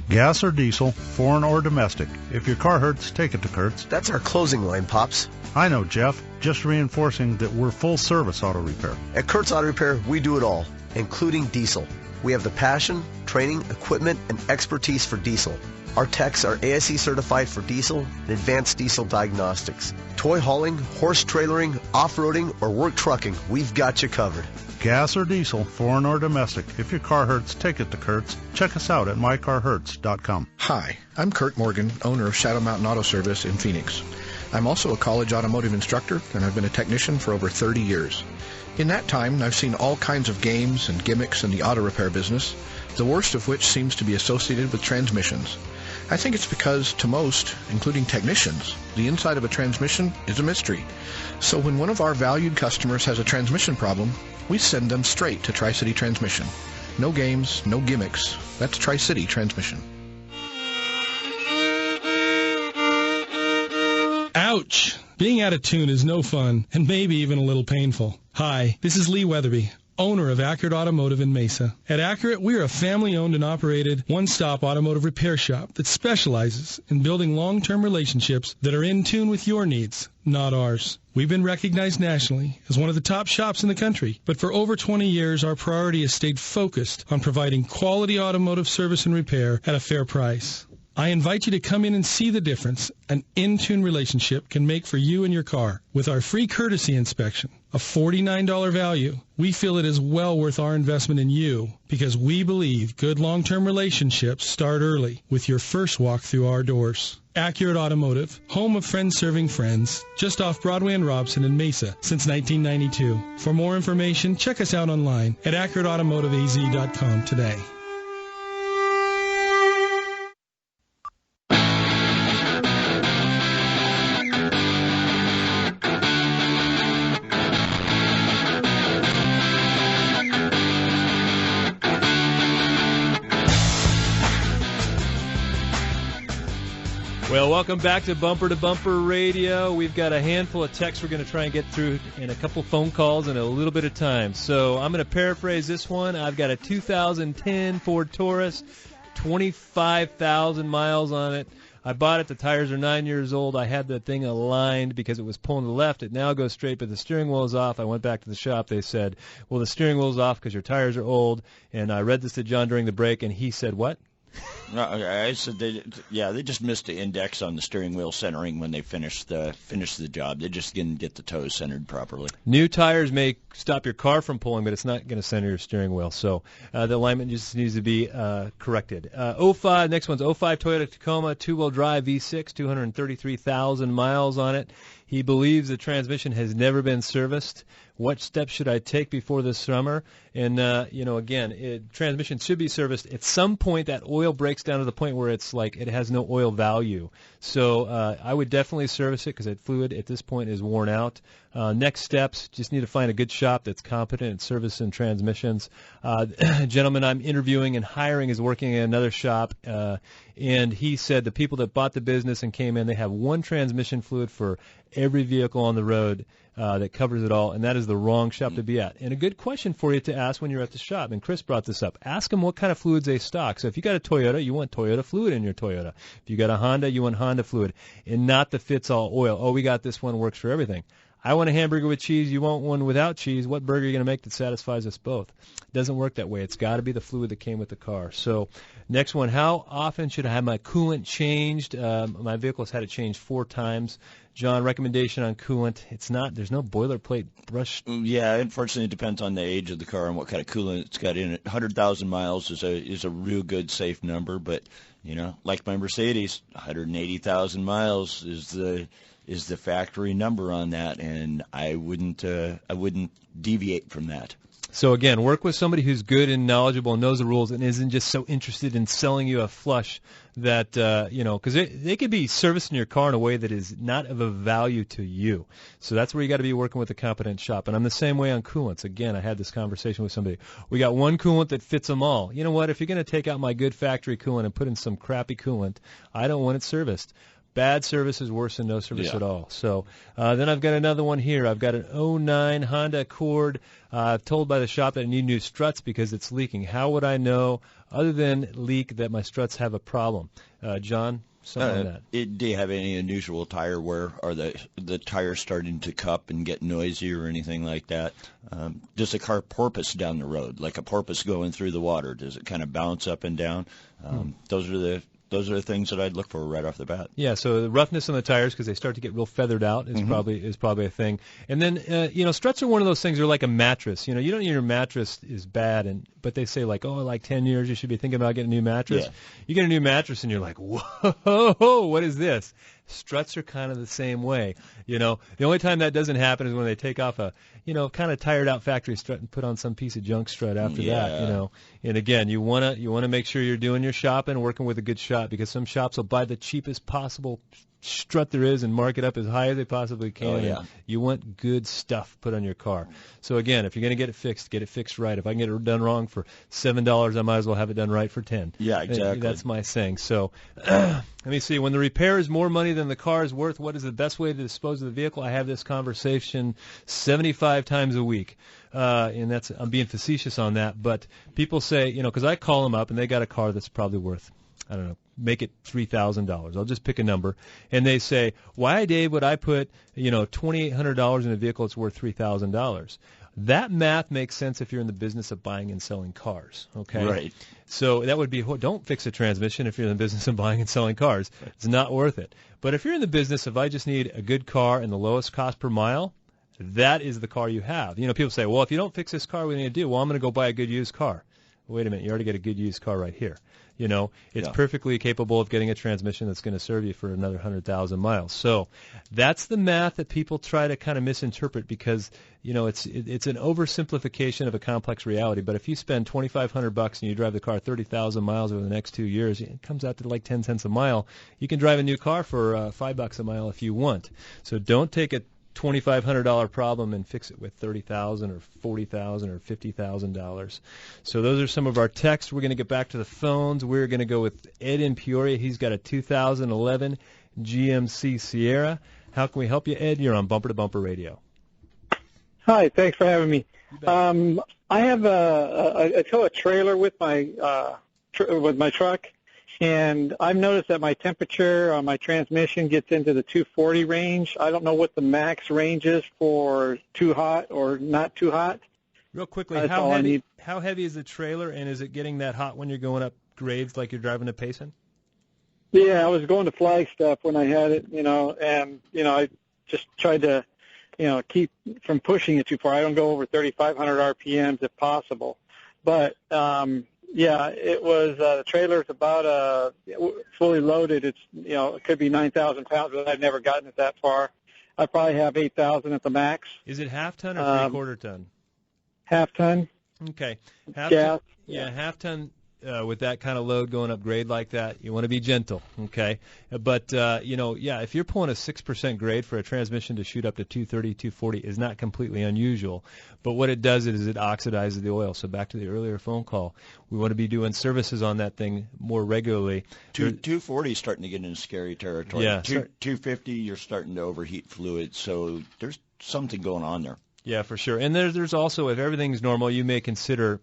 Gas or diesel, foreign or domestic. If your car hurts, take it to Kurt's. That's our closing line, Pops. I know, Jeff. Just reinforcing that we're full-service auto repair. At Kurt's Auto Repair, we do it all, including diesel. We have the passion, training, equipment, and expertise for diesel. Our techs are ASE certified for diesel and advanced diesel diagnostics. Toy hauling, horse trailering, off-roading, or work trucking, we've got you covered. Gas or diesel, foreign or domestic. If your car hurts, take it to Kurt's. Check us out at mycarhurts.com. Hi, I'm Kurt Morgan, owner of Shadow Mountain Auto Service in Phoenix. I'm also a college automotive instructor, and I've been a technician for over 30 years. In that time, I've seen all kinds of games and gimmicks in the auto repair business, the worst of which seems to be associated with transmissions. I think it's because, to most, including technicians, the inside of a transmission is a mystery. So when one of our valued customers has a transmission problem, we send them straight to Tri-City Transmission. No games, no gimmicks. That's Tri-City Transmission. Ouch! Being out of tune is no fun, and maybe even a little painful. Hi, this is Lee Weatherby, owner of Accurate Automotive in Mesa. At Accurate, we are a family-owned and operated one-stop automotive repair shop that specializes in building long-term relationships that are in tune with your needs, not ours. We've been recognized nationally as one of the top shops in the country, but for over 20 years, our priority has stayed focused on providing quality automotive service and repair at a fair price. I invite you to come in and see the difference an in-tune relationship can make for you and your car. With our free courtesy inspection, a $49 value, we feel it is well worth our investment in you because we believe good long-term relationships start early with your first walk through our doors. Accurate Automotive, home of friends serving friends, just off Broadway and Robson in Mesa since 1992. For more information, check us out online at accurateautomotiveaz.com today. Well, welcome back to Bumper Radio. We've got a handful of texts we're going to try and get through in a couple phone calls in a little bit of time. So I'm going to paraphrase this one. I've got a 2010 Ford Taurus, 25,000 miles on it. I bought it. The tires are 9 years old. I had the thing aligned because it was pulling to the left. It now goes straight, but the steering wheel is off. I went back to the shop. They said, well, the steering wheel is off because your tires are old. And I read this to John during the break, and he said, what? I said they just missed the index on the steering wheel centering when they finished the job. They just didn't get the toes centered properly. New tires may stop your car from pulling, but it's not going to center your steering wheel. So the alignment just needs to be corrected. 05, next one's 05 Toyota Tacoma, two-wheel drive V6, 233,000 miles on it. He believes the transmission has never been serviced. What steps should I take before this summer? And, transmission should be serviced. At some point, that oil breaks down to the point where it's like it has no oil value. So I would definitely service it because that fluid at this point is worn out. Next steps, just need to find a good shop that's competent at service and transmissions. Gentleman I'm interviewing and hiring is working in another shop, and he said the people that bought the business and came in, they have one transmission fluid for every vehicle on the road that covers it all, and that is the wrong shop to be at. And a good question for you to ask when you're at the shop, and Chris brought this up, ask them what kind of fluids they stock. So if you got a Toyota, you want Toyota fluid in your Toyota. If you got a Honda, you want Honda fluid, and not the fits-all oil. Oh, we got this one, works for everything. I want a hamburger with cheese. You want one without cheese. What burger are you going to make that satisfies us both? It doesn't work that way. It's got to be the fluid that came with the car. So next one, how often should I have my coolant changed? My vehicle has had it changed 4 times. John, recommendation on coolant. There's no boilerplate brush. Yeah, unfortunately it depends on the age of the car and what kind of coolant it's got in it. 100,000 miles is a real good safe number, but like my Mercedes, 180,000 miles is the factory number on that, and I wouldn't deviate from that. So again, work with somebody who's good and knowledgeable and knows the rules and isn't just so interested in selling you a flush that, because they could be servicing your car in a way that is not of a value to you. So that's where you got to be working with a competent shop. And I'm the same way on coolants. Again, I had this conversation with somebody. We got one coolant that fits them all. You know what? If you're going to take out my good factory coolant and put in some crappy coolant, I don't want it serviced. Bad service is worse than no service at all. So then I've got another one here. I've got an 09 Honda Accord. Told by the shop that I need new struts because it's leaking. How would I know, other than leak, that my struts have a problem? John, something on that. Do you have any unusual tire wear? Are the tires starting to cup and get noisy or anything like that? Does the car porpoise down the road, like a porpoise going through the water? Does it kind of bounce up and down? Those are the things that I'd look for right off the bat. Yeah, so the roughness on the tires because they start to get real feathered out is probably a thing. And then struts are one of those things. They're like a mattress. You don't need your mattress is bad, but they say like 10 years you should be thinking about getting a new mattress. Yeah. You get a new mattress and you're like, whoa, what is this? Struts are kind of the same way. The only time that doesn't happen is when they take off a kind of tired out factory strut and put on some piece of junk strut after that. And again, you want to make sure you're doing your shopping, working with a good shop, because some shops will buy the cheapest possible strut there is and mark it up as high as they possibly can. Oh, yeah. And you want good stuff put on your car. So again, if you're going to get it fixed right. If I can get it done wrong for $7, I might as well have it done right for $10. Yeah, exactly. That's my saying. So let me see. When the repair is more money than the car is worth, what is the best way to dispose of the vehicle? I have this conversation 75 times a week. And I'm being facetious on that, but people say, because I call them up and they got a car that's probably worth, I don't know, make it $3,000. I'll just pick a number. And they say, why, Dave, would I put, $2,800 in a vehicle that's worth $3,000? That math makes sense if you're in the business of buying and selling cars, okay? Right. So that would be, don't fix a transmission if you're in the business of buying and selling cars. It's not worth it. But if you're in the business of, I just need a good car and the lowest cost per mile, that is the car you have. People say, well, if you don't fix this car, what are you going to do? Well, I'm going to go buy a good used car. Wait a minute, you already get a good used car right here. It's perfectly capable of getting a transmission that's going to serve you for another 100,000 miles. So that's the math that people try to kind of misinterpret because, it's an oversimplification of a complex reality. But if you spend $2,500 and you drive the car 30,000 miles over the next 2 years, it comes out to like 10 cents a mile. You can drive a new car for $5 a mile if you want. So don't take it $2,500 problem and fix it with $30,000 or $40,000 or $50,000. So those are some of our texts. We're going to get back to the phones. We're going to go with Ed in Peoria. He's got a 2011 GMC Sierra. How can we help you, Ed? You're on Bumper to Bumper Radio. Hi, thanks for having me. I have I tow a trailer with my truck, and I've noticed that my temperature on my transmission gets into the 240 range. I don't know what the max range is for too hot or not too hot. Real quickly, how heavy is the trailer, and is it getting that hot when you're going up grades like you're driving to Payson? Yeah, I was going to Flagstaff when I had it, and, I just tried to, keep from pushing it too far. I don't go over 3,500 RPMs if possible. But, it was, the trailer's about fully loaded. It's, it could be 9,000 pounds, but I've never gotten it that far. I probably have 8,000 at the max. Is it half ton or three-quarter ton? Half ton. Okay. Gas. Half ton. With that kind of load going up grade like that, you want to be gentle, okay? But, if you're pulling a 6% grade for a transmission to shoot up to 230, 240 is not completely unusual. But what it does is it oxidizes the oil. So back to the earlier phone call, we want to be doing services on that thing more regularly. 240 is starting to get into scary territory. Yeah. 250, you're starting to overheat fluid. So there's something going on there. Yeah, for sure. And there's also, if everything's normal, you may consider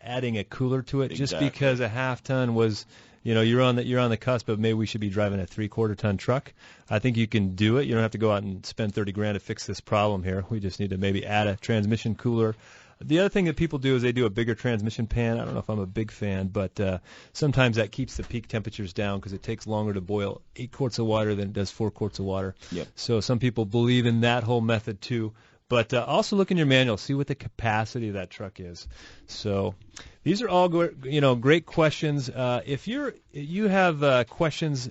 adding a cooler to it. Exactly. Just because a half ton was, you're on the cusp of maybe we should be driving a 3/4 ton truck. I think you can do it. You don't have to go out and spend $30,000 to fix this problem here. We just need to maybe add a transmission cooler. The other thing that people do is they do a bigger transmission pan. I don't know if I'm a big fan, but sometimes that keeps the peak temperatures down because it takes longer to boil 8 quarts of water than it does 4 quarts of water. Yep. So some people believe in that whole method too. But also look in your manual, see what the capacity of that truck is. So these are all great questions. If you have questions,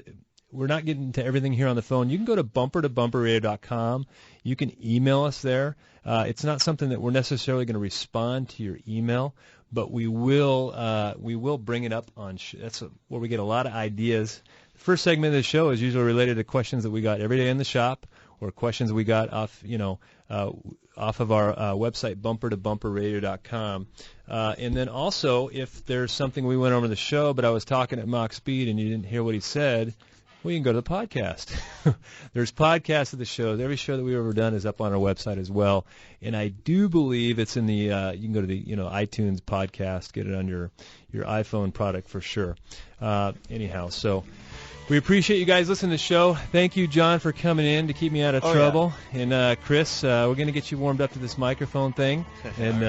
we're not getting to everything here on the phone. You can go to bumpertobumperradio.com. You can email us there. It's not something that we're necessarily going to respond to your email, but we will bring it up on. That's where we get a lot of ideas. The first segment of the show is usually related to questions that we got every day in the shop, or questions we got off of our website, bumpertobumperradio.com. And then also, if there's something we went over the show, but I was talking at Mach speed and you didn't hear what he said, well, you can go to the podcast. There's podcasts of the shows. Every show that we've ever done is up on our website as well. And I do believe it's in the, you can go to the, iTunes podcast, get it on your iPhone product for sure. Anyhow, so we appreciate you guys listening to the show. Thank you, John, for coming in to keep me out of trouble. Yeah. And Chris, we're going to get you warmed up to this microphone thing. And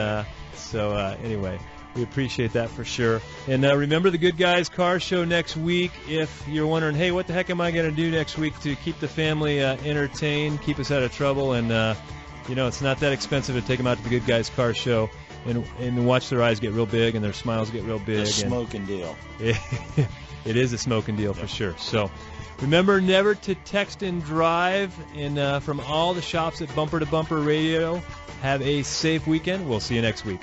anyway, we appreciate that for sure. And remember the Good Guys Car Show next week. If you're wondering, hey, what the heck am I going to do next week to keep the family entertained, keep us out of trouble, and it's not that expensive to take them out to the Good Guys Car Show and watch their eyes get real big and their smiles get real big. The smoking deal. It is a smoking deal for sure. So remember never to text and drive. And from all the shops at Bumper to Bumper Radio, have a safe weekend. We'll see you next week.